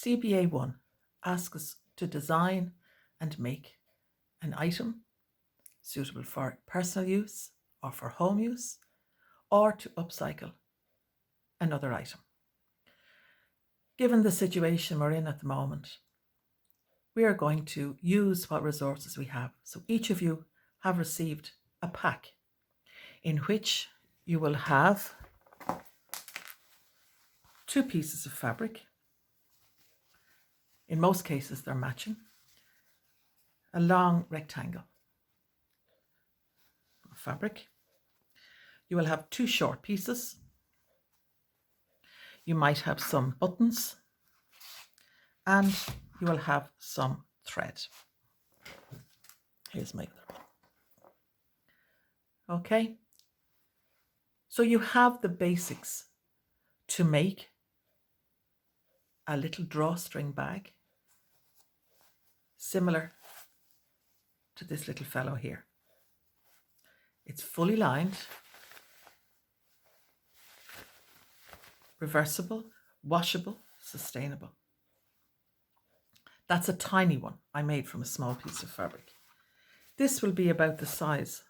CBA 1 asks us to design and make an item suitable for personal use or for home use, or to upcycle another item. Given the situation we're in at the moment, we are going to use what resources we have. So each of you have received a pack in which you will have 2 pieces of fabric. In most cases, they're matching. A long rectangle of fabric. You will have 2 short pieces. You might have some buttons, and you will have some thread. Here's my other one. Okay, so you have the basics to make a little drawstring bag similar to this little fellow here. It's fully lined, reversible, washable, sustainable. That's a tiny one I made from a small piece of fabric. This will be about the size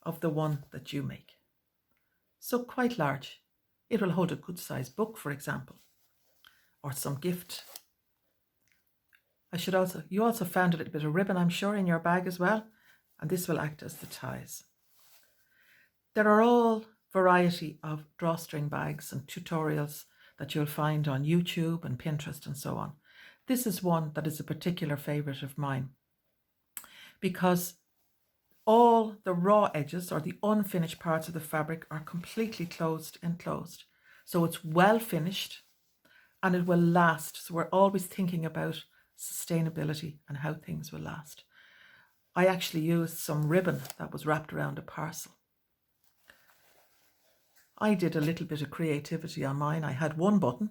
of the one that you make. So quite large. It will hold a good sized book, for example, or some gift. You also found a little bit of ribbon, I'm sure, in your bag as well, and this will act as the ties. There are all variety of drawstring bags and tutorials that you'll find on YouTube and Pinterest and so on. This is one that is a particular favorite of mine because all the raw edges or the unfinished parts of the fabric are completely enclosed. So it's well finished and it will last. So we're always thinking about sustainability and how things will last. I actually used some ribbon that was wrapped around a parcel. I did a little bit of creativity on mine. I had 1 button,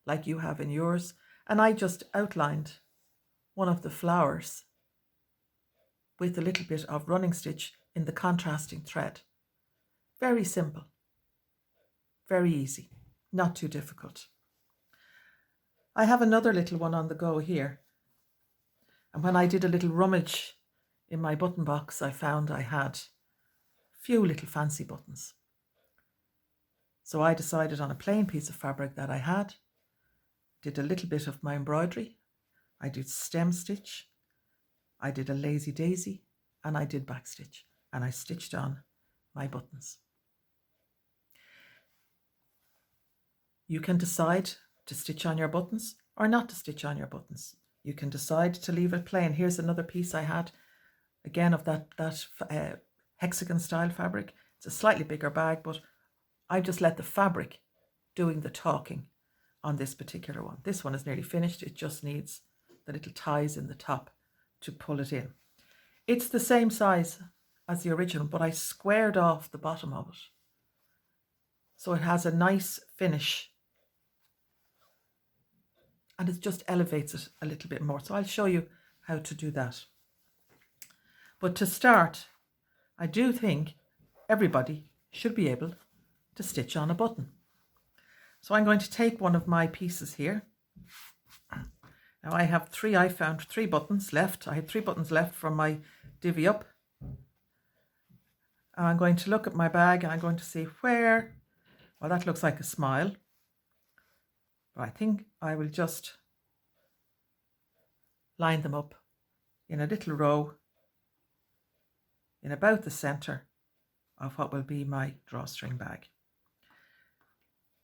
like you have in yours, and I just outlined one of the flowers with a little bit of running stitch in the contrasting thread. Very simple, very easy, not too difficult. I have another little one on the go here. And when I did a little rummage in my button box, I found I had a few little fancy buttons. So I decided on a plain piece of fabric that I had, did a little bit of my embroidery. I did stem stitch, I did a lazy daisy, and I did back stitch, and I stitched on my buttons. You can decide to stitch on your buttons or not to stitch on your buttons. You can decide to leave it plain. Here's another piece I had, again of that hexagon style fabric. It's a slightly bigger bag, but I just let the fabric doing the talking on this particular one. This one is nearly finished. It just needs the little ties in the top to pull it in. It's the same size as the original, but I squared off the bottom of it. So it has a nice finish and it just elevates it a little bit more. So I'll show you how to do that. But to start, I do think everybody should be able to stitch on a button. So I'm going to take one of my pieces here. Now I found 3 buttons left. I had 3 buttons left from my divvy up. I'm going to look at my bag and I'm going to see where, well, that looks like a smile. But I think I will just line them up in a little row in about the center of what will be my drawstring bag.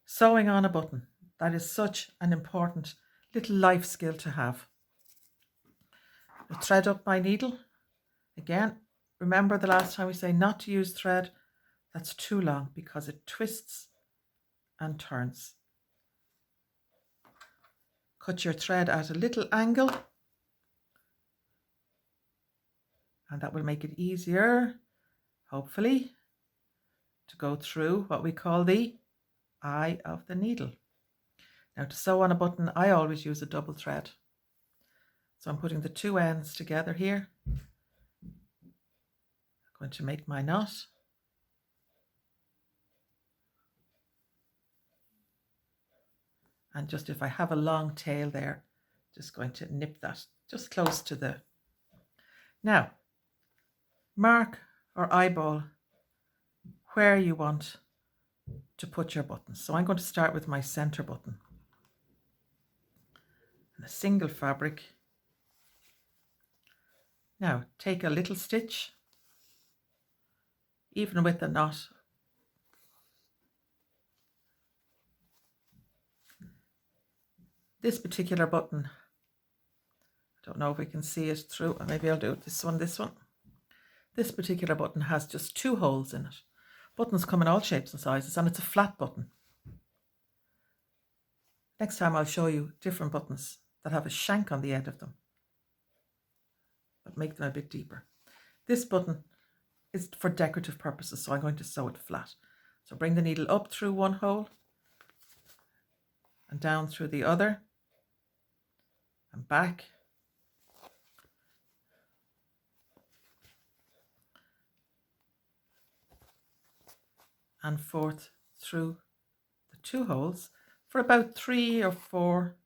Sewing on a button, that is such an important little life skill to have. I thread up my needle. Again, remember the last time we say not to use thread that's too long because it twists and turns. Cut your thread at a little angle and that will make it easier, hopefully, to go through what we call the eye of the needle. Now to sew on a button, I always use a double thread. So I'm putting the 2 ends together here. I'm going to make my knot. And just if I have a long tail there, just going to nip that just close to the... Now, mark or eyeball where you want to put your buttons. So I'm going to start with my center button. And a single fabric. Now take a little stitch, even with the knot. This particular button, I don't know if we can see it through, maybe I'll do it this one. This particular button has just 2 holes in it. Buttons come in all shapes and sizes, and it's a flat button. Next time I'll show you different buttons that have a shank on the end of them, but make them a bit deeper. This button is for decorative purposes, so I'm going to sew it flat. So bring the needle up through one hole and down through the other and back. And forth through the 2 holes for about 3 or 4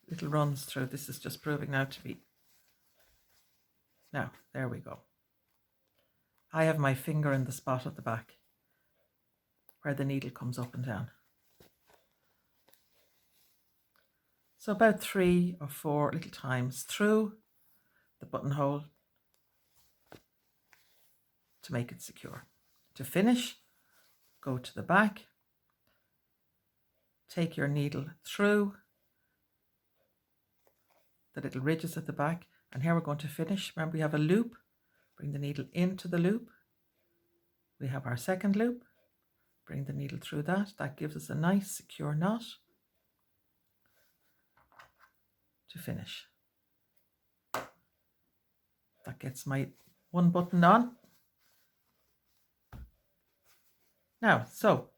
little runs through. This is just proving now to be... Now, there we go. I have my finger in the spot at the back where the needle comes up and down. So about 3 or 4 little times through the buttonhole to make it secure. To finish, go to the back, take your needle through the little ridges at the back, and here we're going to finish. Remember, we have a loop. Bring the needle into the loop. We have our second loop. Bring the needle through that. That gives us a nice secure knot to finish. That gets my one button on. Now, so